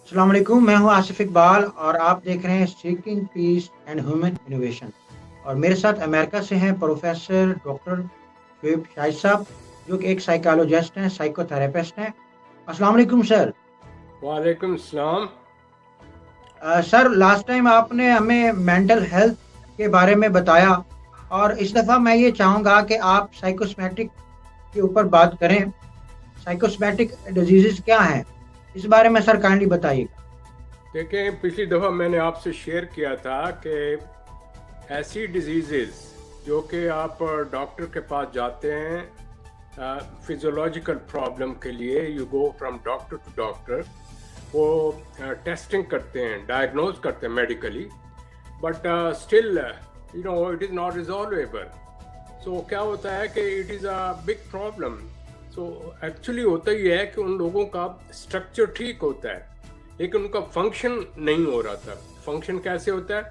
السلام علیکم، میں ہوں آصف اقبال اور آپ دیکھ رہے ہیں seeking piece and human innovation. اور میرے ساتھ امریکہ سے ہیں پروفیسر ڈاکٹر شعیب شاہد صاحب، جو کہ ایک سائیکالوجسٹ ہیں، سائیکو تھراپسٹ ہیں۔ السلام علیکم سر۔ وعلیکم السلام۔ سر، لاسٹ ٹائم آپ نے ہمیں مینٹل ہیلتھ کے بارے میں بتایا، اور اس دفعہ میں یہ چاہوں گا کہ آپ سائیکوسمیٹک کے اوپر بات کریں۔ سائیکوسمیٹک ڈیزیزز کیا ہیں، اس بارے میں سر کائنڈلی بتائیے گا۔ دیکھیں، پچھلی دفعہ میں نے آپ سے شیئر کیا تھا کہ ایسی ڈیزیزز جو کہ آپ ڈاکٹر کے پاس جاتے ہیں فزیولوجیکل پرابلم کے لیے، you go from doctor to doctor, وہ ٹیسٹنگ کرتے ہیں، ڈائگنوز کرتے ہیں medically, but still it is not resolvable. So کیا ہوتا ہے کہ it is a big problem. So actually ہوتا یہ ہے کہ ان لوگوں کا اسٹرکچر ٹھیک ہوتا ہے لیکن ان کا فنکشن نہیں ہو رہا تھا۔ فنکشن کیسے ہوتا ہے؟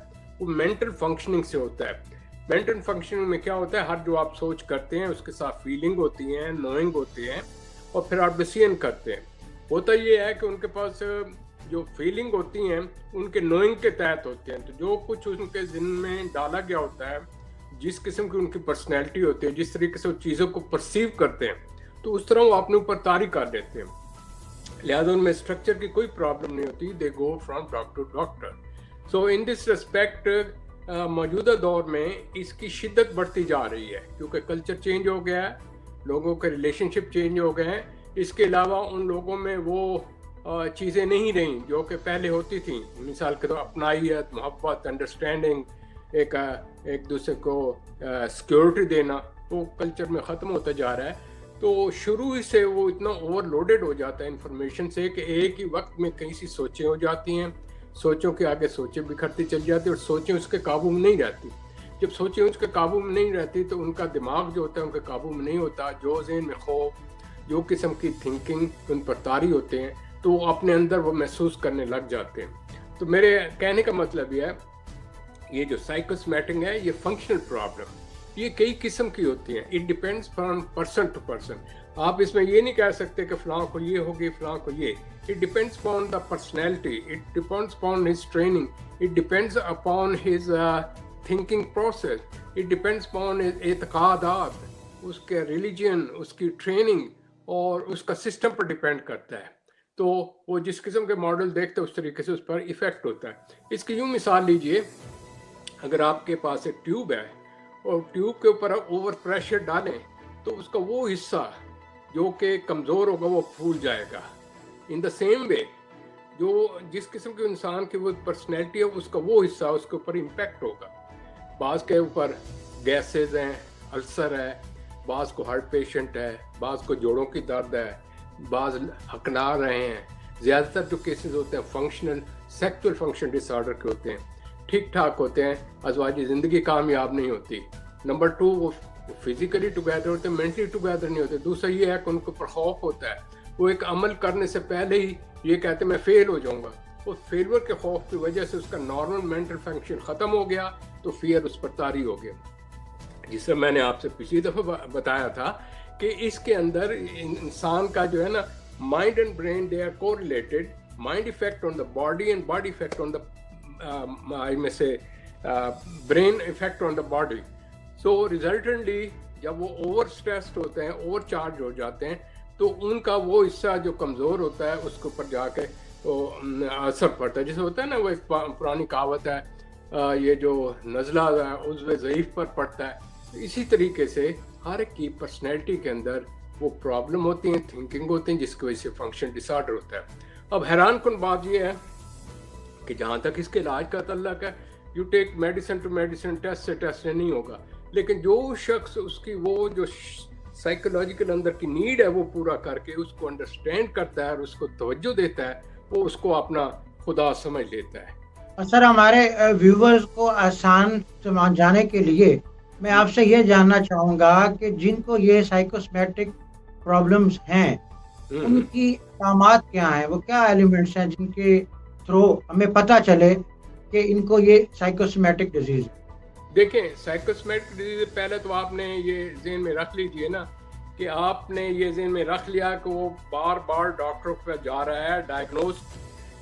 وہ مینٹل فنکشننگ سے ہوتا ہے۔ مینٹل فنکشننگ میں کیا ہوتا ہے؟ ہر جو آپ سوچ کرتے ہیں اس کے ساتھ فیلنگ ہوتی ہیں، نوئنگ ہوتی ہیں، اور پھر آپ ڈیسیژن کرتے ہیں۔ ہوتا یہ ہے کہ ان کے پاس جو فیلنگ ہوتی ہیں ان کے نوئنگ کے تحت ہوتے ہیں، تو جو کچھ ان کے ذہن میں ڈالا گیا ہوتا ہے، جس قسم کی ان کی پرسنالٹی ہوتی ہے، جس طریقے سے وہ چیزوں کو پرسیو کرتے ہیں، تو اس طرح وہ اپنے اوپر طاری کر لیتے ہیں۔ لہٰذا ان میں اسٹرکچر کی کوئی پرابلم نہیں ہوتی، they go from doctor to doctor. So in this respect موجودہ دور میں اس کی شدت بڑھتی جا رہی ہے، کیونکہ کلچر چینج ہو گیا ہے، لوگوں کے ریلیشن شپ چینج ہو گئے ہیں۔ اس کے علاوہ ان لوگوں میں وہ چیزیں نہیں رہیں جو کہ پہلے ہوتی تھیں، مثال کے طور اپنائیت، محبت، انڈرسٹینڈنگ، ایک دوسرے کو سیکیورٹی دینا، وہ کلچر میں ختم ہوتا جا رہا ہے۔ تو شروع ہی سے وہ اتنا اوور لوڈڈ ہو جاتا ہے انفارمیشن سے کہ ایک ہی وقت میں کئی سی سوچیں ہو جاتی ہیں، سوچوں کے آگے سوچیں بکھرتی چل جاتی اور سوچیں اس کے قابو میں نہیں رہتی۔ جب سوچیں اس کے قابو میں نہیں رہتی تو ان کا دماغ جو ہوتا ہے ان کے قابو میں نہیں ہوتا، جو ذہن میں خوف، جو قسم کی تھنکنگ ان پر طاری ہوتے ہیں، تو وہ اپنے اندر وہ محسوس کرنے لگ جاتے ہیں۔ تو میرے کہنے کا مطلب یہ ہے، یہ جو سائیکوسمیٹنگ ہے یہ فنکشنل پرابلم، یہ کئی قسم کی ہوتی ہیں۔ It depends from person to person. آپ اس میں یہ نہیں کہہ سکتے کہ فلاں کو یہ ہوگی، فلاں کو یہ۔ It depends upon the personality, it depends upon his training, it depends upon his thinking process, it depends upon his اعتقادات، اس کے ریلیجن، اس کی ٹریننگ اور اس کا سسٹم پر ڈیپینڈ کرتا ہے۔ تو وہ جس قسم کے ماڈل دیکھتے ہیں اس طریقے سے اس پر ایفیکٹ ہوتا ہے۔ اس کی یوں مثال لیجئے، اگر آپ کے پاس ایک ٹیوب ہے اور ٹیوب کے اوپر اوور پریشر ڈالیں تو اس کا وہ حصہ جو کہ کمزور ہوگا وہ پھول جائے گا۔ ان دا سیم وے، جو جس قسم کے انسان کی وہ پرسنالٹی ہے اس کا وہ حصہ اس کے اوپر امپیکٹ ہوگا۔ بعض کے اوپر گیسز ہیں، السر ہے، بعض کو ہارٹ پیشنٹ ہے، بعض کو جوڑوں کی درد ہے، بعض ہکلا رہے ہیں۔ زیادہ تر جو کیسز ہوتے ہیں فنکشنل سیکچول فنکشن ڈس آرڈر کے ہوتے ہیں، ٹھیک ٹھاک ہوتے ہیں، ازواجی زندگی کامیاب نہیں ہوتی۔ نمبر 2، وہ فزیکلی ٹوگیدر ہوتے ہیں، مینٹلی ٹوگیدر نہیں ہوتے۔ دوسرا یہ ہے کہ ان کے اوپر خوف ہوتا ہے، وہ ایک عمل کرنے سے پہلے ہی یہ کہتے ہیں میں فیل ہو جاؤں گا۔ اس فیلور کے خوف کی وجہ سے اس کا نارمل مینٹل فنکشن ختم ہو گیا، تو فیئر اس پر طاری ہو گیا۔ جس سے میں نے آپ سے پچھلی دفعہ بتایا تھا کہ اس کے اندر انسان کا جو ہے نا، mind and brain they are correlated, mind affect on the body and body affect on the میں سے brain affect on the body. So resultantly جب وہ اوور اسٹریسڈ ہوتے ہیں، اوور چارج ہو جاتے ہیں، تو ان کا وہ حصہ جو کمزور ہوتا ہے اس کے اوپر جا کے اثر پڑتا ہے۔ جیسے ہوتا ہے نا، وہ ایک پرانی کہاوت ہے، یہ جو نزلہ ہے عضو ضعیف پر پڑتا ہے۔ اسی طریقے سے ہر ایک کی پرسنالٹی کے اندر وہ پرابلم ہوتی ہیں، تھنکنگ ہوتی ہیں، جس کی وجہ سے فنکشن ڈس آرڈر ہوتا ہے۔ اب حیران کن بات یہ ہے کہ جہاں تک اس کے علاج کا تعلق ہے، you take medicine to medicine, test سے ٹیسٹ سے نہیں ہوگا، لیکن جو شخص اس کی وہ جو سائیکولوجیکل اندر کی نیڈ ہے وہ پورا کر کے اس کو انڈرسٹینڈ کرتا ہے اور اس کو توجہ دیتا ہے، وہ اس کو اپنا خدا سمجھ لیتا ہے۔ سر، ہمارے ویورز کو آسان سمجھانے کے لیے میں آپ سے یہ جاننا چاہوں گا کہ جن کو یہ سائیکوسمیٹک پرابلمز ہیں ان کی علامات کیا ہیں، وہ کیا ایلیمنٹس ہیں جن کے تھرو ہمیں پتہ چلے کہ ان کو یہ سائیکوسمیٹک ڈیزیز ہے؟ دیکھیں، سائیکوسمیٹک ڈیزیز پہلے تو آپ نے یہ ذہن میں رکھ لیجئے نا، کہ آپ نے یہ ذہن میں رکھ لیا کہ وہ بار بار ڈاکٹر پہ جا رہا ہے، ڈائگنوز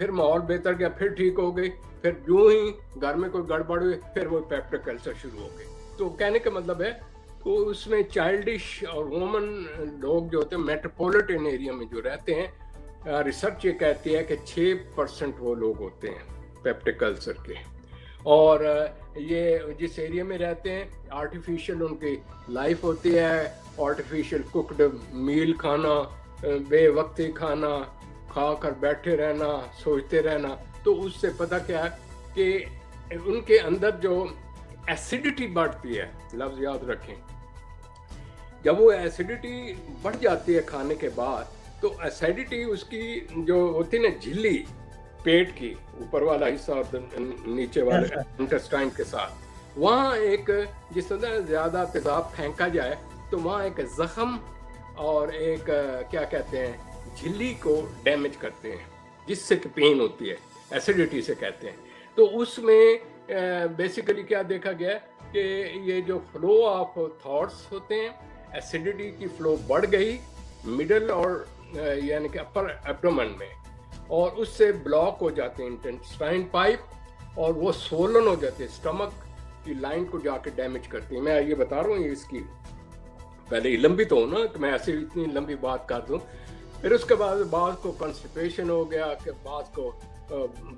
پھر ماحول بہتر گیا، پھر ٹھیک ہو گئی، پھر یوں ہی گھر میں کوئی گڑبڑ ہوئی، پھر وہ پیپٹک السر شروع ہو گئی. تو کہنے کا مطلب ہے تو اس میں چائلڈش اور وومن لوگ جو ہوتے ہیں میٹروپولیٹن ایریا میں جو رہتے ہیں، ریسرچ یہ کہتی ہے کہ 6% وہ لوگ ہوتے ہیں پیپٹک السر کے. اور یہ جس ایریا میں رہتے ہیں آرٹیفیشل ان کی لائف ہوتی ہے، آرٹیفیشل کوکڈ میل کھانا، بے وقتی کھانا کھا کر بیٹھے رہنا، سوچتے رہنا. تو اس سے پتہ کیا ہے کہ ان کے اندر جو ایسیڈیٹی بڑھتی ہے، لفظ یاد رکھیں، جب وہ ایسیڈیٹی بڑھ جاتی ہے کھانے کے بعد، تو ایسیڈیٹی اس کی جو ہوتی ہے نا جھلی پیٹ کی اوپر والا حصہ اور نیچے والے انٹسٹائن کے ساتھ، وہاں ایک جس طرح زیادہ تیزاب پھینکا جائے تو وہاں ایک زخم اور ایک کیا کہتے ہیں جھلی کو ڈیمیج کرتے ہیں، جس سے کہ پین ہوتی ہے، ایسیڈیٹی سے کہتے ہیں. تو اس میں بیسیکلی کیا دیکھا گیا کہ یہ جو فلو آف تھاٹس ہوتے ہیں، ایسیڈیٹی کی فلو بڑھ گئی مڈل اور یعنی کہ اپر ایبڈومن میں، اور اس سے بلاک ہو جاتے ہیں انٹسٹائن پائپ، اور وہ سولن ہو جاتے ہیں، اسٹمک کی لائن کو جا کے ڈیمیج کرتی ہیں. میں یہ بتا رہا ہوں یہ اس کی پہلے لمبی تو ہو نا کہ میں ایسی اتنی لمبی بات کر دوں. پھر اس کے بعد بعض کو کنسٹیپیشن ہو گیا، کہ بعض کو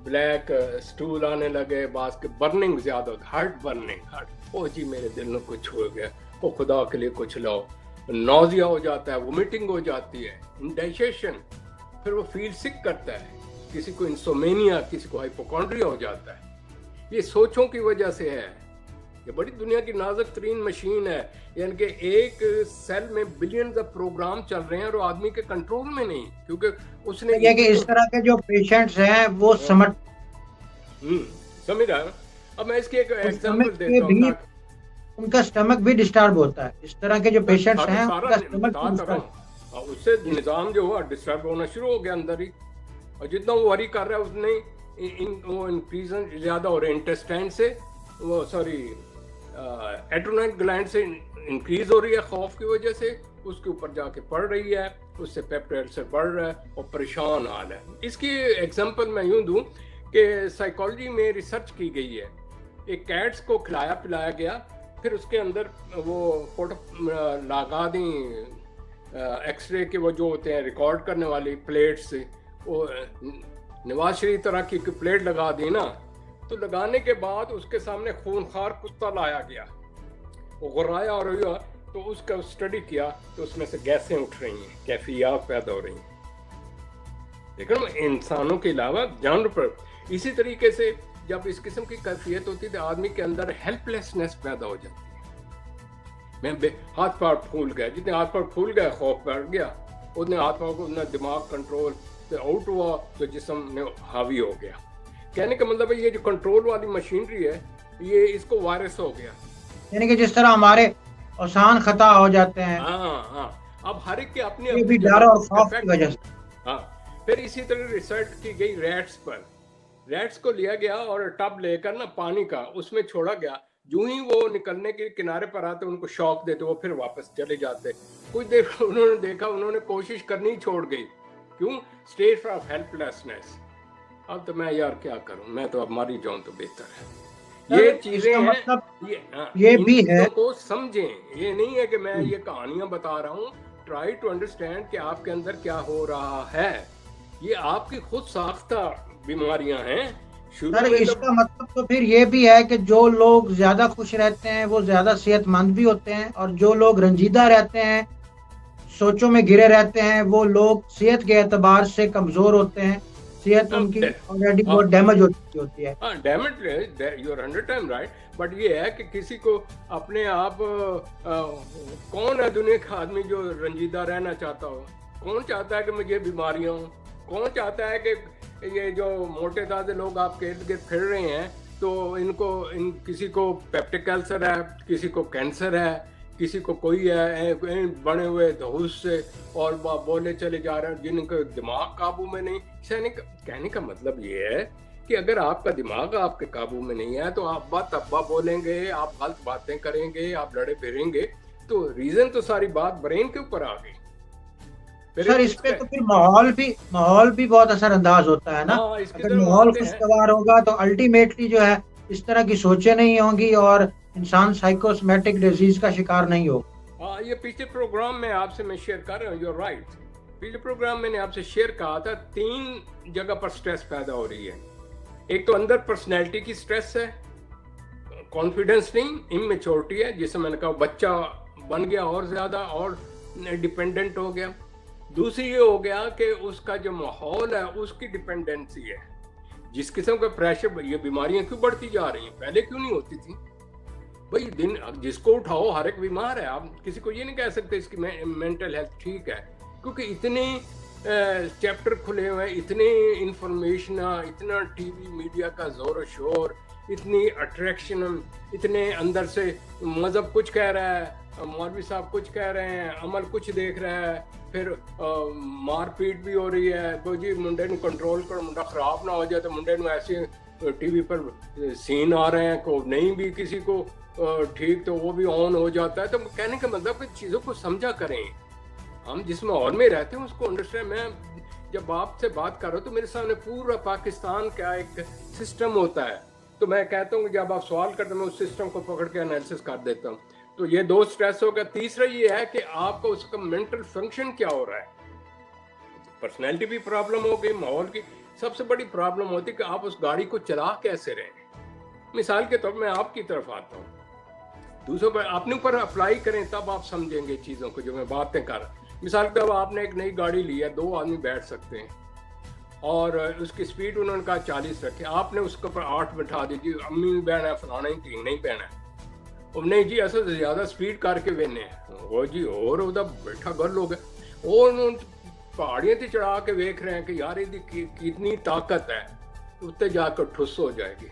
بلیک سٹول آنے لگے، بعض کے برننگ زیادہ ہوتا، ہارٹ برننگ، او جی میرے دل میں کچھ ہو گیا، او خدا کے لیے کچھ لاؤ، نوزیا ہو جاتا ہے، وومیٹنگ ہو جاتی ہے، انڈائجیشن، پھر وہ فیل سک کرتا ہے، کسی کو انسومینیا، کسی کو ہائپوکونڈریا ہو جاتا ہے. یہ سوچوں کی وجہ سے ہے. یہ بڑی دنیا کی نازک ترین مشین ہے، یعنی کہ ایک سیل میں بلینز آف پروگرام چل رہے ہیں اور وہ آدمی کے کنٹرول میں نہیں، کیونکہ اس نے یہ کہ اس طرح کے جو پیشنٹس ہیں وہ سمجھ رہا ہے. اب میں اس کی ایک ایگزامپل دیتا ہوں. ان کا سٹمک بھی ڈسٹرب ہوتا ہے، اس طرح کے جو پیشنٹس ہیں ان کا سٹمک بھی ڈسٹرب، اس سے نظام جو ہوا ڈسٹرب ہونا شروع ہو گیا اندر ہی، اور جتنا وہ وری کر رہا ہے اتنے وہ انکریز زیادہ ہو رہے ہیں انٹسٹائن سے، وہ سوری ایڈرینل گلینڈ سے انکریز ہو رہی ہے خوف کی وجہ سے، اس کے اوپر جا کے پڑ رہی ہے، اس سے پیپٹک السر بڑھ رہا ہے اور پریشان حال ہے. اس کی ایگزامپل میں یوں دوں کہ سائیکالوجی میں ریسرچ کی گئی ہے. ایک کیٹس کو کھلایا پلایا گیا، پھر اس کے اندر وہ فوٹو لگا دیں ایکس رے کے وہ جو ہوتے ہیں ریکارڈ کرنے والی پلیٹس، وہ نواز شریف طرح کی پلیٹ لگا دی نا، تو لگانے کے بعد اس کے سامنے خونخوار کتا لایا گیا، وہ غرایا اور ہوا، تو اس کا اسٹڈی کیا تو اس میں سے گیسیں اٹھ رہی ہیں، کیفیات پیدا ہو رہی ہیں، لیکن انسانوں کے علاوہ جانور پر. اسی طریقے سے جب اس قسم کی کیفیت ہوتی ہے تو آدمی کے اندر ہیلپ لیسنس پیدا ہو جاتی ہے. میں ہاتھ پاؤں پھول گیا، جتنے ہاتھ پاؤں پھول گئے خوف بڑھ گیا، اتنے ہاتھ پاؤں کو اتنا دماغ کنٹرول سے آؤٹ ہوا تو جسم میں حاوی ہو گیا. کہنے کا مطلب ہے یہ جو کنٹرول والی مشینری ہے یہ اس کو وائرس ہو گیا، یعنی کہ جس طرح ہمارے آسان خطا ہو جاتے ہیں. ہاں اب ہر ایک کے اپنی یہ بھی ڈر اور خوف کی وجہ سے. ہاں پھر اسی طرح ریسرچ کی گئی ریٹس پر. ریٹس کو لیا گیا اور ٹب لے کر نا پانی کا اس میں چھوڑا گیا، جو ہی وہ نکلنے کے کنارے پر آتے ان کو شوق دیتے، وہ پھر واپس چلے جاتے. کچھ دیر انہوں نے دیکھا، انہوں نے کوشش کرنی چھوڑ گئی. کیوں؟ State of help lessons. اب تو میں یار کیا کروں، میں تو اب ماری جاؤں تو بہتر ہے. یہ چیزیں ہیں، یہ بھی ہے کو سمجھیں. یہ نہیں ہے کہ میں یہ کہانیاں بتا رہا ہوں. ٹرائی ٹو انڈرسٹینڈ کہ آپ کے اندر کیا ہو رہا ہے. یہ آپ کی خود ساختہ بیماریاں ہیں. سر اس کا مطلب تو پھر یہ بھی ہے کہ جو لوگ زیادہ خوش رہتے ہیں وہ زیادہ صحت مند بھی ہوتے ہیں، اور جو لوگ رنجیدہ رہتے ہیں، سوچوں میں گرے رہتے ہیں، وہ لوگ صحت کے اعتبار سے کمزور ہوتے ہیں. صحت ان کی آلریڈی بہت ڈیمیج ہو چکی ہوتی ہے. ہاں damage, you are 100% right. But یہ ہے کہ کسی کو اپنے آپ، کون ہے دنیا کا آدمی جو رنجیدہ رہنا چاہتا ہو؟ کون چاہتا ہے کہ مجھے بیماریاں ہوں؟ کون چاہتا ہے کہ یہ جو موٹے تازے لوگ آپ کے ارد گرد پھر رہے ہیں تو کسی کو پیپٹک السر ہے، کسی کو کینسر ہے، کسی کو کوئی ہے بڑے ہوئے دھوس سے اور بولے چلے جا رہے ہیں جن کا دماغ قابو میں نہیں. کہنے کا مطلب یہ ہے کہ اگر آپ کا دماغ آپ کے قابو میں نہیں ہے تو آپ بات ابا بولیں گے، آپ غلط باتیں کریں گے، آپ لڑے پھریں گے، تو ریزن تو ساری بات برین کے اوپر آ گئی. سر اس پہ تو پھر ماحول بھی بہت اثر انداز ہوتا ہے نا. اگر ماحول خوشگوار ہوگا تو الٹیمیٹلی جو ہے اس طرح کی سوچیں نہیں ہوں گی اور انسان سائیکوسمیٹک ڈیزیز کا شکار نہیں ہوگا. ہاں یہ پچھلے پروگرام میں آپ سے میں شیئر کر رہا ہوں. You right. پچھلے پروگرام میں نے آپ سے شیئر کہا تھا 3 جگہ پر سٹریس پیدا ہو رہی ہے. ایک تو اندر پرسنالٹی کی سٹریس ہے, کانفیڈنس نہیں, اممیچورٹی ہے, جسے میں نے کہا بچہ بن گیا اور زیادہ اور ڈیپینڈنٹ ہو گیا. دوسری یہ ہو گیا کہ اس کا جو ماحول ہے اس کی ڈیپینڈنسی ہے. جس قسم کا پریشر, یہ بیماریاں کیوں بڑھتی جا رہی ہیں, پہلے کیوں نہیں ہوتی تھیں بھائی. دن جس کو اٹھاؤ ہر ایک بیمار ہے. آپ کسی کو یہ نہیں کہہ سکتے اس کی مینٹل ہیلتھ ٹھیک ہے, کیونکہ اتنے چیپٹر کھلے ہوئے ہیں, اتنی انفارمیشن, اتنا ٹی وی میڈیا کا زور و شور, اتنی اٹریکشن, اتنے اندر سے مذہب کچھ کہہ رہا ہے, مولوی صاحب کچھ کہہ رہے ہیں, عمل کچھ دیکھ رہا ہے, پھر مار پیٹ بھی ہو رہی ہے. تو جی منڈے نو کنٹرول کرو, منڈا خراب نہ ہو جائے. تو منڈے نو ایسے ٹی وی پر سین آ رہے ہیں کو نہیں بھی کسی کو ٹھیک تو وہ بھی آن ہو جاتا ہے. تو کہنے کا مطلب کہ چیزوں کو سمجھا کریں. ہم جس ماحول میں رہتے ہیں اس کو انڈرسٹینڈ. میں جب آپ سے بات کر رہا ہوں تو میرے سامنے پورا پاکستان کا ایک سسٹم ہوتا ہے. تو میں کہتا ہوں کہ جب آپ سوال کرتے ہیں میں اس سسٹم کو پکڑ کے انالیسس کر دیتا ہوں. تو یہ 2 سٹریس ہو گیا. تیسرا یہ ہے کہ آپ کو اس کا مینٹل فنکشن کیا ہو رہا ہے. پرسنالٹی بھی پرابلم ہو گئی, ماحول کی سب سے بڑی پرابلم ہوتی ہے کہ آپ اس گاڑی کو چلا کیسے رہے ہیں. مثال کے طور پر میں آپ کی طرف آتا ہوں, دوسروں پر اپنے اوپر اپلائی کریں تب آپ سمجھیں گے چیزوں کو جو میں باتیں کر رہا ہوں. مثال کے طور پر آپ نے ایک نئی گاڑی لی ہے, 2 آدمی بیٹھ سکتے ہیں اور اس کی سپیڈ انہوں نے کہا 40 رکھے. آپ نے اس کے اوپر 8 بٹھا دی. جی امی بھی بہنا ہے, فلانا ہی تین نہیں بہنا ہے. اور نہیں جی ایسا زیادہ سپیڈ کر کے وینے وہ جی اور ادھر بیٹھا گھر لوگ ہیں اور انہوں پہاڑیاں تے چڑھا کے ویکھ رہے ہیں کہ یار یہ کتنی طاقت ہے, اتنے جا کر ٹھس ہو جائے گی.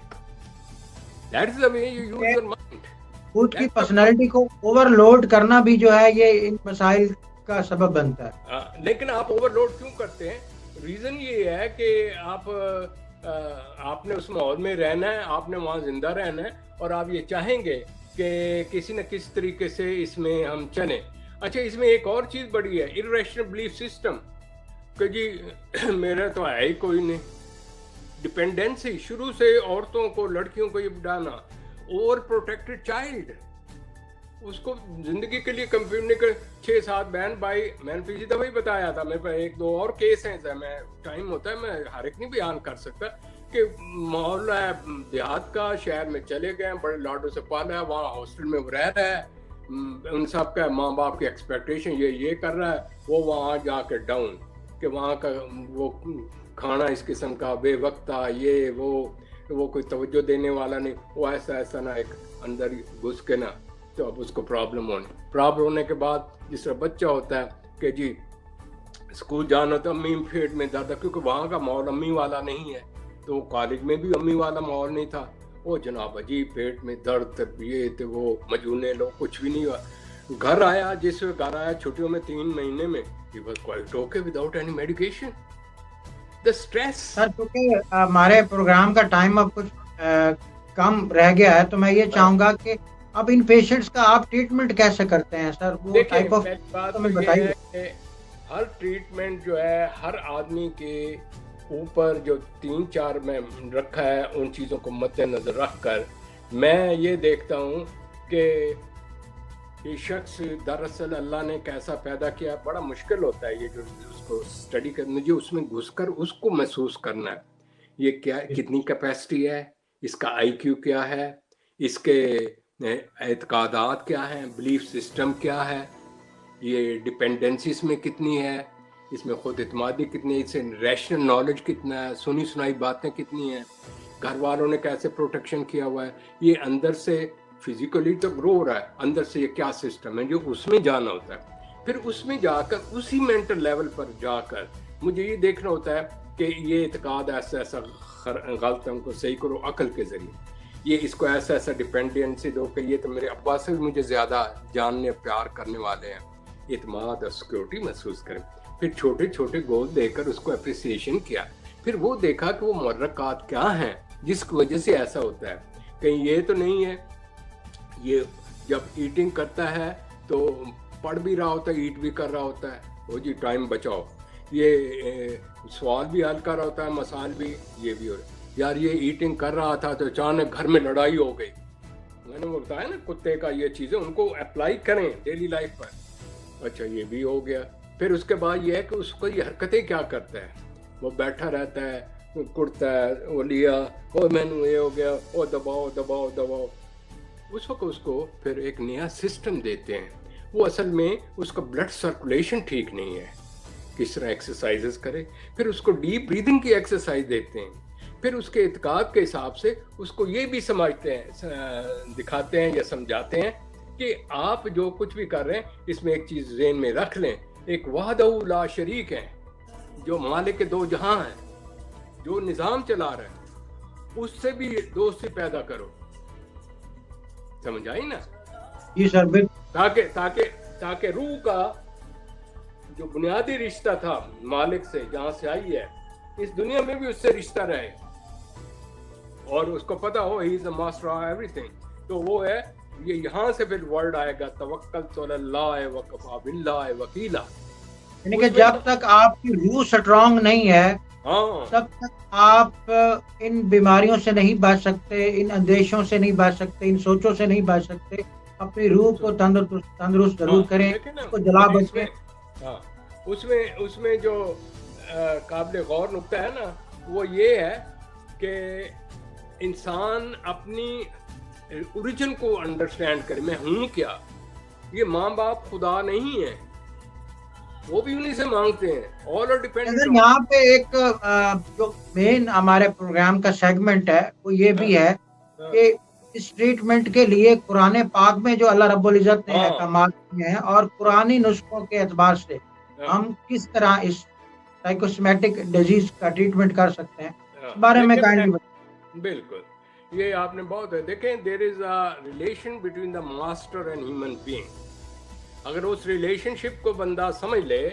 That is the way you use your mind. خود کی پرسنالٹی کو اوور لوڈ کرنا بھی جو ہے یہ ان مسائل کا سبب بنتا ہے. لیکن آپ اوور لوڈ کیوں کرتے ہیں؟ ریزن یہ ہے کہ آپ نے اس ماحول میں رہنا ہے, آپ نے وہاں زندہ رہنا ہے, اور آپ یہ چاہیں گے کہ کسی نہ کسی طریقے سے اس میں ہم چلیں. اچھا اس میں ایک اور چیز بڑی ہے, irrational belief system, کہ جی میرا تو ہے ہی کوئی نہیں. ڈپینڈنسی شروع سے عورتوں کو, لڑکیوں کو یہ بڑھانا. اوور پروٹیکٹڈ چائلڈ, اس کو زندگی کے لیے کمپیوٹر کے 6-7 بہن بھائی. میں نے پچھلی دفعہ ہی بتایا تھا, میرے پاس 1-2 اور کیس ہیں. میں ٹائم ہوتا ہے میں ہر ایک نہیں بیان کر سکتا کہ ماحول ہے دیہات کا, شہر میں چلے گئے, بڑے لاڈوں سے پالا ہے, وہاں ہاسٹل میں وہ رہ رہا ہے, ان سب کا ماں باپ کی ایکسپیکٹیشن یہ کر رہا ہے, وہ وہاں جا کے ڈاؤن کہ وہاں کا وہ کھانا اس قسم کا بے وقتا, یہ وہ کوئی توجہ دینے والا نہیں, وہ ایسا نہ ایک اندر گھس کے نہ. تو اب اس کو پرابلم ہونے کے بعد جس طرح بچہ ہوتا ہے کہ جی اسکول جانا تو امی پیٹ میں درد, کیونکہ وہاں کا ماحول امی والا نہیں ہے. تو کالج میں بھی امی والا ماحول نہیں تھا. وہ جناب عجیب پیٹ میں درد, یہ تھے وہ مجونے لوگ, کچھ بھی نہیں ہوا. گھر آیا, جس گھر آیا چھٹیوں میں 3 مہینے میں, he was quite okay without any medication. The stress. سر کیونکہ ہمارے پروگرام کا ٹائم اب کچھ کم رہ گیا ہے, تو میں یہ چاہوں گا کہ اب ان پیشنٹس کا آپ ٹریٹمنٹ کیسے کرتے ہیں سر؟ وہ ٹائپ آف ہمیں بتائیے. ہر ٹریٹمنٹ جو ہے ہر آدمی کے اوپر جو 3-4 میں رکھا ہے, ان چیزوں کو مد نظر رکھ کر میں یہ دیکھتا ہوں کہ یہ شخص دراصل اللہ نے کیسا پیدا کیا. بڑا مشکل ہوتا ہے یہ جو اس کو اسٹڈی کرنا, مجھے اس میں گھس کر اس کو محسوس کرنا ہے. یہ کیا کتنی کیپیسٹی ہے, اس کا آئی کیو کیا ہے, اس کے اعتقادات کیا ہیں, بلیف سسٹم کیا ہے, یہ ڈپینڈنسی اس میں کتنی ہے, اس میں خود اعتمادی کتنی ہے, اس سے ریشنل نالج کتنا ہے, سنی سنائی باتیں کتنی ہیں, گھر والوں نے کیسے پروٹیکشن کیا ہوا ہے, یہ اندر سے فزیکلی تو گرو ہو رہا ہے, اندر سے یہ کیا سسٹم ہے, جو اس میں جانا ہوتا ہے. پھر اس میں جا کر اسی مینٹل لیول پر جا کر مجھے یہ دیکھنا ہوتا ہے کہ یہ اعتقاد ایسا غلط ہے, ان کو صحیح کرو عقل کے ذریعے. یہ اس کو ایسا ڈپینڈنسی دو کہ یہ تو میرے ابا سے بھی مجھے زیادہ جاننے پیار کرنے والے ہیں, اعتماد اور سیکورٹی محسوس کریں. پھر چھوٹے چھوٹے گول دے کر اس کو اپریسیشن کیا. پھر وہ دیکھا کہ وہ محرکات کیا ہیں جس کی وجہ سے ایسا ہوتا ہے. کہیں یہ تو نہیں ہے یہ جب ایٹنگ کرتا ہے تو پڑھ بھی رہا ہوتا ہے, ایٹ بھی کر رہا ہوتا ہے, وہ جی ٹائم بچاؤ. یہ سوال بھی حل کر رہا ہوتا ہے, مسائل بھی, یہ بھی ہو رہا ہے. یار یہ ایٹنگ کر رہا تھا تو اچانک گھر میں لڑائی ہو گئی. میں نے بتایا نا کتے کا یہ چیزیں ان کو اپلائی کریں ڈیلی لائف پر. اچھا یہ بھی ہو گیا. پھر اس کے بعد یہ ہے کہ اس کو یہ حرکتیں کیا کرتا ہے, وہ بیٹھا رہتا ہے, کڑتا ہے, وہ لیا, او میں نے یہ ہو گیا, او دباؤ دباؤ دباؤ. اس وقت اس کو پھر ایک نیا سسٹم دیتے ہیں. وہ اصل میں اس کا بلڈ سرکولیشن ٹھیک نہیں ہے, کس طرح ایکسرسائزز کرے. پھر اس کو ڈیپ بریدنگ کی ایکسرسائز دیتے ہیں. پھر اس کے اعتقاد کے حساب سے اس کو یہ بھی سمجھتے ہیں, دکھاتے ہیں یا سمجھاتے ہیں کہ آپ جو کچھ بھی کر رہے ہیں اس میں ایک چیز ذہن میں رکھ لیں, ایک وحدہ لا شریک ہے جو مالک کے دو جہاں ہیں, جو نظام چلا رہا ہے, اس سے بھی دوستی پیدا کرو. سمجھ آئی نا؟ جی سر بالکل. تاکہ روح کا جو بنیادی رشتہ تھا مالک سے, جہاں سے آئی ہے, اس دنیا میں بھی اس سے رشتہ رہے, اور اس کو پتا ہو ہی is a master of everything. تو وہ ہے یہ, یہاں سے پھر ورڈ آئے گا توکلت علی اللہ وکفی باللہ وکیلا. یعنی کہ جب تک آپ کی روح سٹرانگ نہیں ہے تب تک آپ ان بیماریوں سے نہیں بچ سکتے, ان اندیشوں سے نہیں بچ سکتے, ان سوچوں سے نہیں بچ سکتے. اپنی روح کو تندرست ضرور کریں, اس کو جلا بچیں. اس میں جو قابل غور نقطہ ہے نا وہ یہ ہے کہ انسان اپنی اوریجن کو انڈرسٹینڈ کرے, میں ہوں کیا. یہ ماں باپ خدا نہیں ہے, وہ بھی انہیں سے مانگتے ہیں. آل آر ڈیپینڈنٹ. یہاں پہ ایک جو مین ہمارے پروگرام کا سیگمنٹ ہے وہ یہ بھی ہے کہ اس ٹریٹمنٹ کے لیے قرآن پاک میں جو اللہ رب العزت نے احکامات کیے ہیں اور قرآنی نسخوں کے اعتبار سے ہم کس طرح اس سائیکوسمیٹک ڈیزیز کا ٹریٹمنٹ کر سکتے ہیں, اس بارے میں کائنڈلی بتائیں. بالکل, یہ آپ نے بہت ہے. دیکھیں, there is a relation between the master and human being. اگر اس ریلیشن شپ کو بندہ سمجھ لے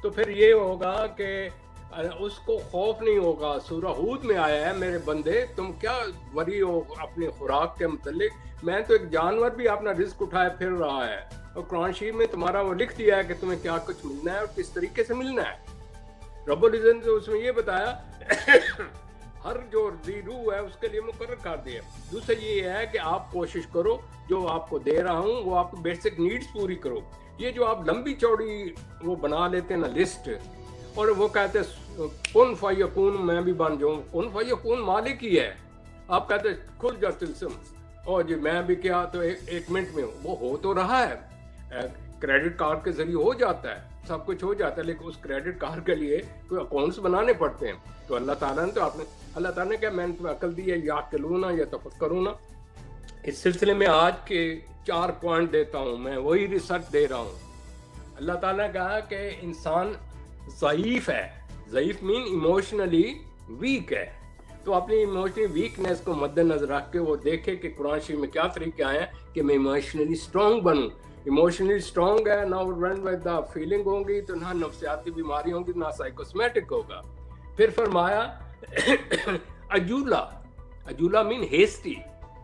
تو پھر یہ ہوگا کہ اس کو خوف نہیں ہوگا. سورہ ہود میں آیا ہے, میرے بندے تم کیا وری ہو اپنی خوراک کے متعلق, میں تو ایک جانور بھی اپنا رزق اٹھائے پھر رہا ہے, اور قرآن شریف میں تمہارا وہ لکھ دیا ہے کہ تمہیں کیا کچھ ملنا ہے اور کس طریقے سے ملنا ہے. رب العزت نے اس میں یہ بتایا ہر جو ذی روح ہے اس کے لیے مقرر کر دیا. دوسرا یہ ہے کہ آپ کوشش کرو جو آپ کو دے رہا ہوں وہ آپ کی بیسک نیڈز پوری کرو. یہ جو آپ لمبی چوڑی وہ بنا لیتے ہیں نا لسٹ, اور وہ کہتے ہیں کن فیکون, میں بھی بن جاؤں. کن فیکون مالک ہی ہے. آپ کہتے ہیں کھل جا طلسم, اور جی میں بھی کیا تو ایک منٹ میں وہ ہو تو رہا ہے. کریڈٹ کارڈ کے ذریعے ہو جاتا ہے, سب کچھ ہو جاتا ہے, لیکن اس کریڈٹ کارڈ کے لیے کوئی اکاؤنٹس بنانے پڑتے ہیں. تو اللہ تعالیٰ نے تو اللہ تعالیٰ نے کہا میں نے تمہیں عقل دی ہے, یا عقلونا یا تفکرونا. اس سلسلے میں آج کے 4 پوائنٹ دیتا ہوں, میں وہی ریسرچ دے رہا ہوں. اللہ تعالیٰ نے کہا کہ انسان ضعیف ہے. ضعیف مین ایموشنلی ویک ہے. تو اپنی ایموشنلی ویکنیس کو مد نظر رکھ کے وہ دیکھے کہ قرآن شریف میں کیا طریقے آئے ہیں کہ میں ایموشنلی اسٹرانگ بنوں. ایموشنلی اسٹرانگ ہے نہ دا فیلنگ ہوں گی تو نہ نفسیاتی بیماری ہوں گی, نہ سائیکوسمیٹک ہوگا. پھر فرمایا عجولہ مین ہیسٹی,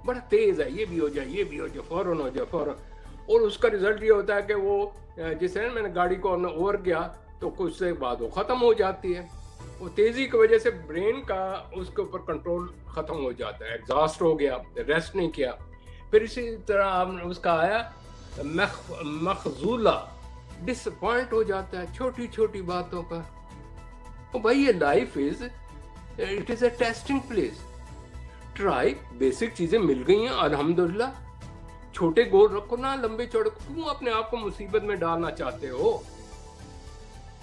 بڑا تیز ہے, یہ بھی ہو جائے یہ بھی ہو جائے, فوراً ہو جائے فوراً. اور اس کا رزلٹ یہ ہوتا ہے کہ وہ جس طرح میں نے گاڑی کو اوور کیا تو کچھ سے بعد وہ ختم ہو جاتی ہے. وہ تیزی کی وجہ سے برین کا اس کے اوپر کنٹرول ختم ہو جاتا ہے, ایگزاسٹ ہو گیا, ریسٹ نہیں کیا. پھر اسی طرح اس کا آیا مخذولہ, ڈس اپوائنٹ ہو جاتا ہے چھوٹی چھوٹی باتوں پر. بھائی یہ life it is a testing place. Try, basic چیزیں مل گئی ہیں الحمدللہ. چھوٹے گول رکھو نا, لمبے چوڑے. کیوں اپنے آپ کو مصیبت میں ڈالنا چاہتے ہو؟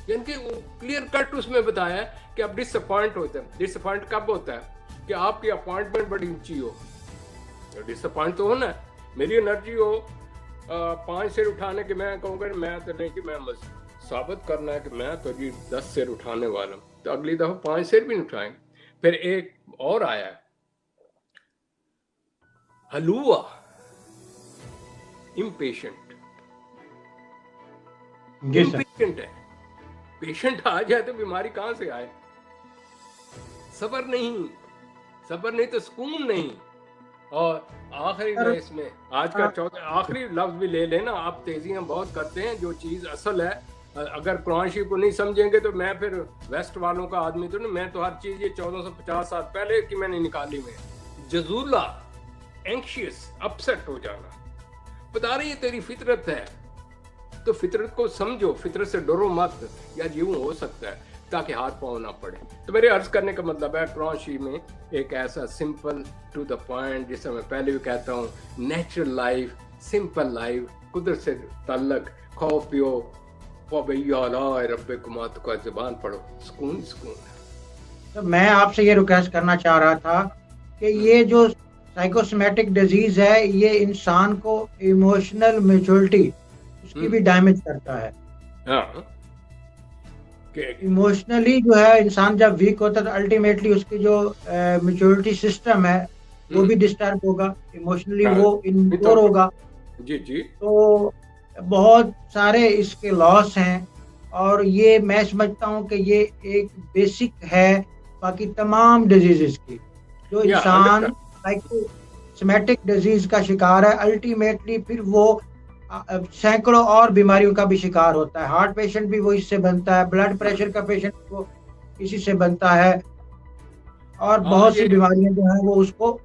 یعنی کہ کلیئر کٹ اس میں بتایا کہ آپ ڈس اپوائنٹ ہوتے ہیں. ڈس اپوائنٹ کب ہوتا ہے کہ آپ کی اپوائنٹمنٹ بڑی اونچی ہو. ڈس اپوائنٹ تو ہونا ہے. میری انرجی ہو 5 سیر اٹھانے کے, میں کہوں گا میں تو نہیں, کہ میں ثابت کرنا ہے کہ میں تو جی 10 سیر اٹھانے والا ہوں, تو اگلی دفعہ 5 سیر بھی نہیں اٹھائیں. پھر ایک اور آیا ہے حلوہ, امپیشنٹ. امپیشنٹ ہے. پیشنٹ آ جائے تو بیماری کہاں سے آئے؟ صبر نہیں تو سکون نہیں. اور آخری میں اس میں آج کا آخری لفظ بھی لے لینا. آپ تیزیاں بہت کرتے ہیں, جو چیز اصل ہے اگر قرآن شریف کو نہیں سمجھیں گے تو میں پھر ویسٹ والوں کا آدمی تو نہیں. میں تو ہر چیز یہ 1450 سال پہلے کی میں نے نکالی ہوئی. جزولہ اینکشیس اپسیٹ ہو جانا بتا رہی ہے تیری فطرت ہے, تو فطرت کو سمجھو, فطرت سے ڈرو مت, یار یوں ہو سکتا ہے, تاکہ ہاتھ پاؤں نہ پڑے. تو میرے عرض کرنے کا مطلب ہے قرآن شریف میں ایک ایسا سمپل ٹو دا پوائنٹ, جسے میں پہلے بھی کہتا ہوں, نیچرل لائف, سمپل لائف, قدرت سے تعلق, کھاؤ پیو, رب کا زبان پڑھو, سکون سکون. تو میں آپ سے یہ ریکویسٹ کرنا چاہ رہا تھا کہ یہ جو سائیکوسمیٹک ڈیزیز ہے یہ انسان کو ایموشنل میچورٹی اس کی بھی ڈیمیج کرتا ہے. ایموشنلی جو ہے انسان جب ویک ہوتا ہے تو الٹیمیٹلی اس کی جو میچورٹی سسٹم ہے وہ بھی ڈسٹرب ہوگا, ایموشنلی وہ انڈور ہوگا. جی جی. تو بہت سارے اس کے لاس ہیں, اور یہ میں سمجھتا ہوں کہ یہ ایک بیسک ہے باقی تمام ڈیزیزز کی. جو انسان سائیکوسمیٹک ڈیزیز کا شکار ہے الٹیمیٹلی پھر وہ سینکڑوں اور بیماریوں کا بھی شکار ہوتا ہے. ہارٹ پیشنٹ بھی وہ اس سے بنتا ہے, بلڈ پریشر کا پیشنٹ وہ اسی سے بنتا ہے, اور بہت سی بیماریاں جو ہیں وہ اس کو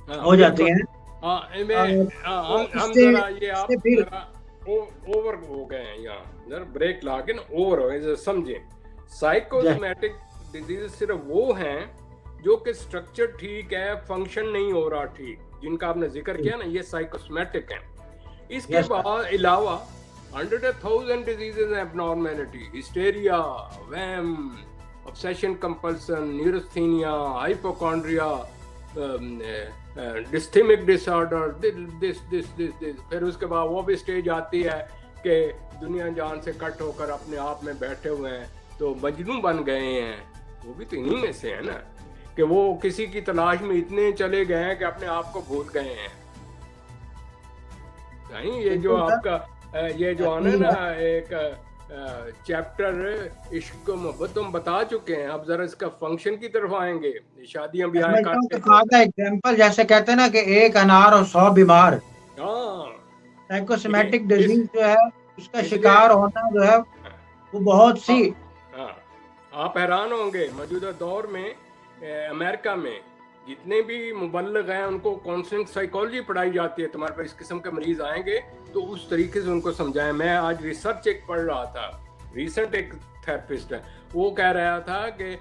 ہو جاتی ہیں. ہم ذرا یہ آپ ذرا اوور ہو گئے ہیں یہاں, ذرا بریک لا کے نا اوور ہو گئے. سمجھیں سائیکوسمیٹک ڈیزیز صرف وہ ہیں جو کہ اسٹرکچر ٹھیک ہے, فنکشن نہیں ہو رہا ٹھیک, جن کا آپ نے ذکر کیا نا, یہ سائیکوسمیٹک ہیں. اس کے بعد علاوہ 100,000 ڈیزیزز ہیں, ابنارمیلٹی, ہسٹیریا, ویم, obsession compulsion, نیورستھینیا, ہائپوکونڈریا, ڈسٹھیمک ڈس آرڈر, پھر اس کے بعد وہ بھی سٹیج آتی ہے کہ دنیا جان سے کٹ ہو کر اپنے آپ میں بیٹھے ہوئے ہیں تو مجنون بن گئے ہیں. وہ بھی تو انہی میں سے ہے نا, کہ وہ کسی کی تلاش میں اتنے چلے گئے ہیں کہ اپنے آپ کو بھول گئے ہیں. یہ جو آپ کا یہ جو آنا ہے نا ایک چیپٹر عشق و محبت ہم بتا چکے ہیں, اب ذرا اس کا فنکشن کی طرف آئیں گے. شادیاں بھی آئیں ایگزامپل جیسے کہتے ہیں نا کہ ایک انار اور 100 بیمار. سائیکوسمیٹک ڈیزیز جو ہے اس کا شکار ہونا جو ہے وہ بہت سی. آپ حیران ہوں گے موجودہ دور میں امریکہ میں جتنے بھی مبلغ ہیں ان کو کاؤنسلنگ سائیکالوجی پڑھائی جاتی ہے. تمہارے پاس اس قسم کے مریض آئیں گے تو اس طریقے سے ان کو سمجھائیں. میں آج ریسرچ ایک پڑھ رہا تھا, ریسنٹ ایک تھراپسٹ ہے, وہ کہہ رہا تھا کہ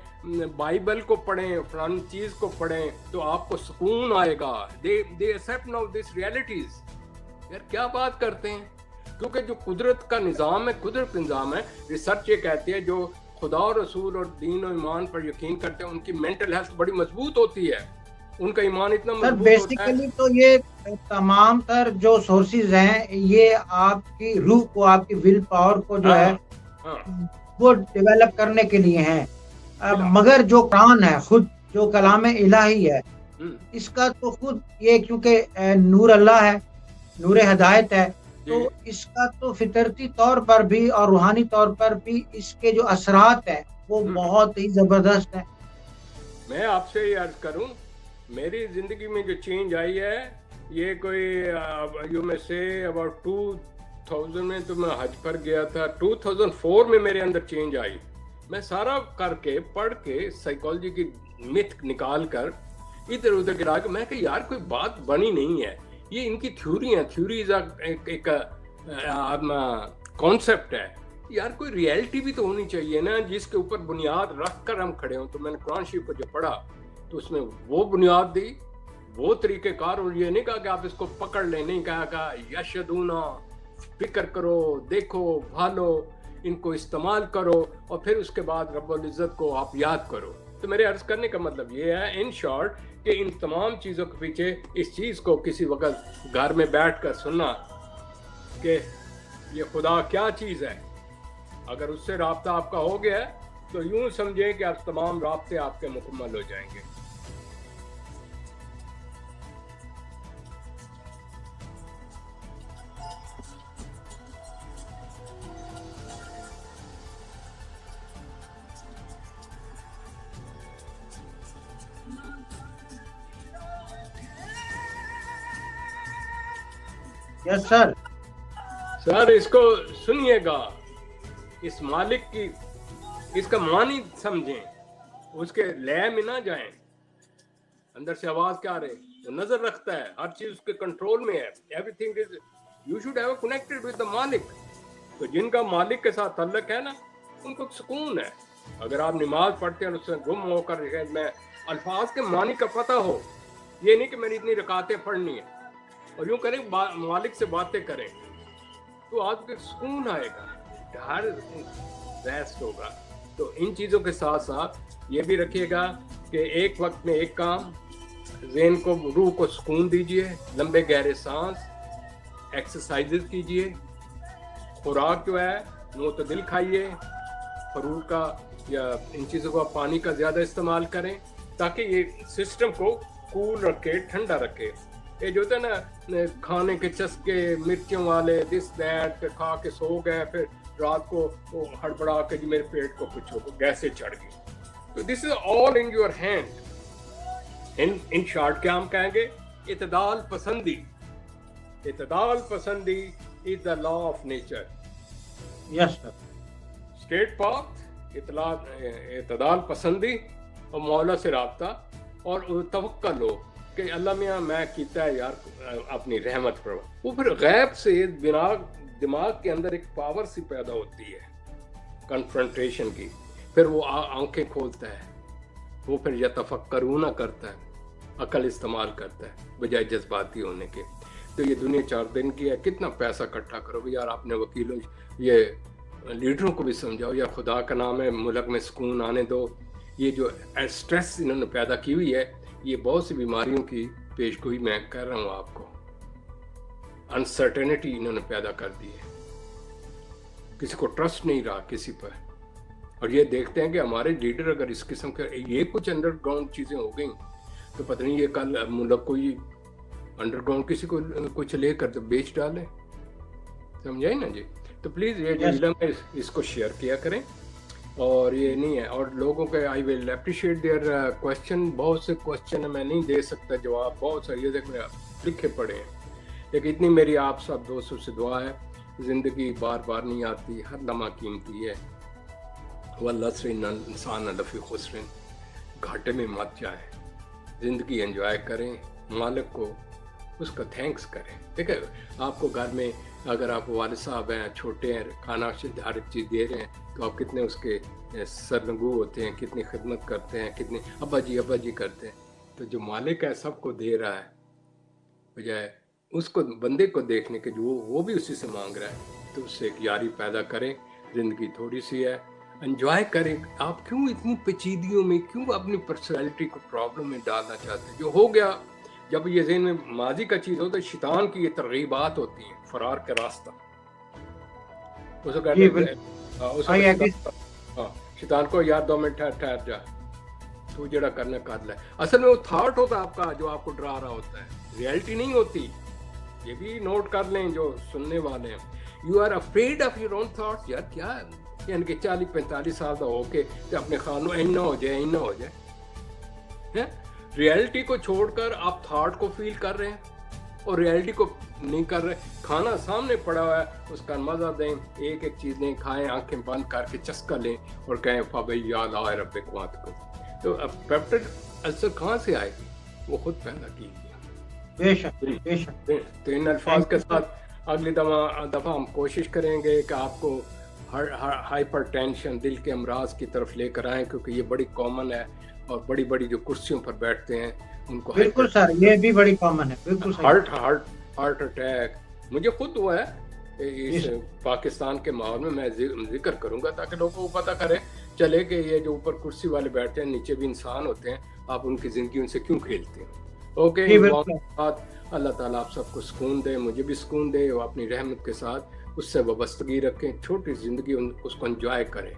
بائبل کو پڑھیں, فلان چیز کو پڑھیں تو آپ کو سکون آئے گا. they accept now this realities. یار کیا بات کرتے ہیں, کیونکہ جو قدرت کا نظام ہے, قدرت نظام ہے. ریسرچ یہ کہتی ہے جو خدا اور رسول اور دین و ایمان پر یقین کرتے ہیں ان کی مینٹل ہیلتھ بڑی مضبوط ہوتی ہے, ان کا ایمان اتنا مضبوط ہوتا ہے. بیسیکلی تو یہ تمام تر جو سورسز ہیں یہ آپ کی روح کو, آپ کی ول پاور کو جو ہے وہ ڈیولپ کرنے کے لیے ہیں. مگر جو قرآن ہے خود, جو کلام الہی ہے, اس کا تو خود یہ کیونکہ نور اللہ ہے, نور ہدایت ہے, تو اس کا تو فطرتی طور پر بھی اور روحانی طور پر بھی اس کے جو اثرات ہیں وہ بہت ہی زبردست ہیں. میں آپ سے یہ عرض کروں, میری زندگی میں جو چینج آئی ہے یہ کوئی یو میں سے اباؤٹ 2000 میں تو میں حج پر گیا تھا, 2004 میں میرے اندر چینج آئی. میں سارا کر کے پڑھ کے سائیکالوجی کی متھ نکال کر ادھر ادھر گرا کے میں کہ یار کوئی بات بنی نہیں ہے, یہ ان کی تھیوری ہیں, تھیوریز ایک کانسیپٹ ہے. یار کوئی ریئلٹی بھی تو ہونی چاہیے نا جس کے اوپر بنیاد رکھ کر ہم کھڑے ہوں. تو میں نے قرآن شریف کو جو پڑھا تو اس میں وہ بنیاد دی, وہ طریقہ کار, اور یہ نہیں کہا کہ آپ اس کو پکڑ لیں, نہیں کہا یشدونا, فکر کرو, دیکھو, بھالو, ان کو استعمال کرو, اور پھر اس کے بعد رب العزت کو آپ یاد کرو. تو میرے عرض کرنے کا مطلب یہ ہے ان شارٹ کہ ان تمام چیزوں کے پیچھے اس چیز کو کسی وقت گھر میں بیٹھ کر سننا کہ یہ خدا کیا چیز ہے, اگر اس سے رابطہ آپ کا ہو گیا ہے تو یوں سمجھیں کہ آپ تمام رابطے آپ کے مکمل ہو جائیں گے. یس سر. سر اس کو سنیے گا, اس مالک کی اس کا معنی سمجھیں, اس کے لے میں نہ جائیں. اندر سے آواز کیا رہے, وہ نظر رکھتا ہے, ہر چیز اس کے کنٹرول میں ہے. Everything is you should have connected with the مالک. تو جن کا مالک کے ساتھ تعلق ہے نا, ان کو سکون ہے. اگر آپ نماز پڑھتے ہیں اور اس سے گم ہو کر میں الفاظ کے معنی کا پتہ ہو, یہ نہیں کہ میری اتنی رکعتیں پڑھنی ہیں, اور یوں کریں مالک سے باتیں کریں, تو آپ کو سکون آئے گا, ڈر ریسٹ ہوگا. تو ان چیزوں کے ساتھ ساتھ یہ بھی رکھیے گا کہ ایک وقت میں ایک کام, ذہن کو روح کو سکون دیجیے, لمبے گہرے سانس, ایکسرسائزز کیجیے, خوراک جو ہے معتدل کھائیے, فروٹ کا یا ان چیزوں کا, پانی کا زیادہ استعمال کریں تاکہ یہ سسٹم کو کول رکھے, ٹھنڈا رکھے. یہ جو ہوتا ہے نا کھانے کے چسکے مرچوں والے دس دیٹ, کھا کے سو گئے, پھر رات کو ہڑبڑا کے جی میرے پیٹ کو کچھ ہو گیسے چڑھ گئی. تو this is all in your hand. In short کیا ہم کہیں گے, اعتدال پسندی. اعتدال پسندی is the law of nature. Yes sir. اسٹیٹ پاک, اعتدال پسندی اور مولا سے رابطہ, اور توکل ہو کہ اللہ میاں میں کیتا ہے یار اپنی رحمت پر. وہ پھر غیب سے دماغ کے اندر ایک پاور سی پیدا ہوتی ہے کنفرنٹیشن کی. پھر وہ آنکھیں کھولتا ہے, وہ پھر یتفکرون کرتا ہے, عقل استعمال کرتا ہے بجائے جذباتی ہونے کے. تو یہ دنیا 4 دن کی ہے, کتنا پیسہ اکٹھا کرو یار. آپ نے وکیلوں یہ لیڈروں کو بھی سمجھاؤ, یا خدا کا نام ہے ملک میں سکون آنے دو. یہ جو اسٹریس انہوں نے پیدا کی ہوئی ہے, یہ بہت سی بیماریوں کی پیش گوئی میں کر رہا ہوں آپ کو. انسرٹینٹی انہوں نے پیدا کر دی ہے, کسی کو ٹرسٹ نہیں رہا کسی پر. اور یہ دیکھتے ہیں کہ ہمارے لیڈر اگر اس قسم کے یہ کچھ انڈر گراؤنڈ چیزیں ہو گئیں تو پتہ نہیں یہ کل ملک کو یہ انڈر گراؤنڈ کسی کو کچھ لے کر تو بیچ ڈالیں. سمجھائی نا جی. تو پلیز یہ جو علم ہے اس کو شیئر کیا کریں. اور یہ نہیں ہے, اور لوگوں کے آئی ول اپریشیٹ دیئر کوشچن. بہت سے کوشچن میں نہیں دے سکتا جواب, بہت ساری میں لکھے پڑے ہیں, لیکن اتنی میری آپ سب دوستوں سے دعا ہے, زندگی بار بار نہیں آتی, ہر لمحہ قیمتی ہے. والعصر ان الانسان لفی خسر, گھاٹے میں مت جائیں, زندگی انجوائے کریں, مالک کو اس کا تھینکس کریں. دیکھیں آپ کو گھر میں اگر آپ والد صاحب ہیں, چھوٹے ہیں, کھانا ہر ایک چیز دے رہے ہیں, تو آپ کتنے اس کے سرنگو ہوتے ہیں, کتنی خدمت کرتے ہیں, کتنے ابا جی کرتے ہیں. تو جو مالک ہے سب کو دے رہا ہے, بجائے اس کو بندے کو دیکھنے کے جو وہ بھی اسی سے مانگ رہا ہے. تو اس سے ایک یاری پیدا کریں. زندگی تھوڑی سی ہے, انجوائے کریں. آپ کیوں اتنی پیچیدگیوں میں, کیوں اپنی پرسنالٹی کو پرابلم میں ڈالنا چاہتے ہیں؟ جو ہو گیا, جب یہ ذہن میں ماضی کا چیز ہوتا ہے, شیطان کی یہ ترغیبات ہوتی ہیں, فرار کا راستہ. اس کو شیطان کو یار 2 منٹ ٹھہر جا, تو جڑا کرنا کر لے. اصل میں وہ تھاٹ ہوتا ہے آپ کا جو آپ کو ڈرا رہا ہوتا ہے, ریئلٹی نہیں ہوتی. یہ بھی نوٹ کر لیں جو سننے والے ہیں. You are afraid of your own thoughts. یار کیا یعنی کہ 40-45 سال کا ہو کے اپنے خانوں اینا ہو جائے. ریئلٹی کو چھوڑ کر آپ تھاٹ کو فیل کر رہے ہیں اور ریئلٹی کو نہیں کر رہے. کھانا سامنے پڑا ہوا ہے, اس کا مزہ دیں, ایک ایک چیز لیں, کھائیں, آنکھیں بند کر کے چسکا لیں اور کہیں فابئی یا لا رب قوات کو. تو اب پیپٹڈ السر کہاں سے آئے گی؟ وہ خود پیدا کی گئی. بے شک. تو ان الفاظ کے ساتھ اگلی دفعہ ہم کوشش کریں گے کہ آپ کو ہائپر ٹینشن, دل کے امراض کی طرف لے کر آئیں, کیونکہ یہ بڑی کامن ہے. اور بڑی جو کرسیوں پر بیٹھتے ہیں ان کو بالکل سر, یہ بھی بڑی کامن ہے. بالکل ہارٹ اٹیک مجھے خود ہوا ہے. اس پاکستان کے ماحول میں میں ذکر کروں گا تاکہ لوگوں کو پتہ کرے چلے کہ یہ جو اوپر کرسی والے بیٹھتے ہیں نیچے بھی انسان ہوتے ہیں, آپ ان کی زندگی ان سے کیوں کھیلتے ہیں. اوکے, اللہ تعالیٰ آپ سب کو سکون دے, مجھے بھی سکون دے, اور اپنی رحمت کے ساتھ اس سے وابستگی رکھیں. چھوٹی زندگی اس کو انجوائے کریں.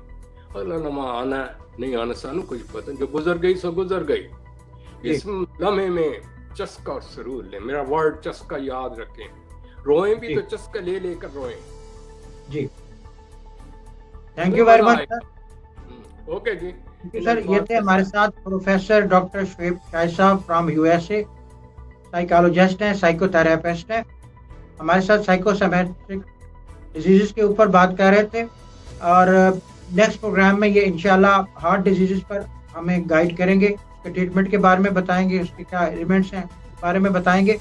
اللہ نما آنا نہیں آنا سانو کچھ پتہ, جو گزر گئی سو گزر گئی. اس لمحے میں چسکا اور سرور لیں. میرا ورڈ چسکا یاد رکھیں. روئیں بھی تو چسکا لے کر روئیں. جی thank you very much sir. Okay جی سر, یہ تھے ہمارے ساتھ professor doctor Shoaib Shahid sahab from USA, psychologist ہیں, سائیکو تھراپسٹ ہیں. ہمارے ساتھ سائیکو سومیٹک ڈیزیز کے اوپر بات کر رہے تھے. اور نیکسٹ پروگرام میں یہ انشاءاللہ ہارٹ ڈیزیزز پر ہمیں گائیڈ کریں گے، اس کے ٹریٹمنٹ کے بارے میں بتائیں گے، اس کے کیا ایلیمنٹس ہیں اس بارے میں بتائیں گے۔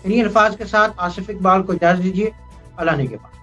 انہی الفاظ کے ساتھ آصف اقبال کو اجازت دیجیے، اللہ نے کے بعد۔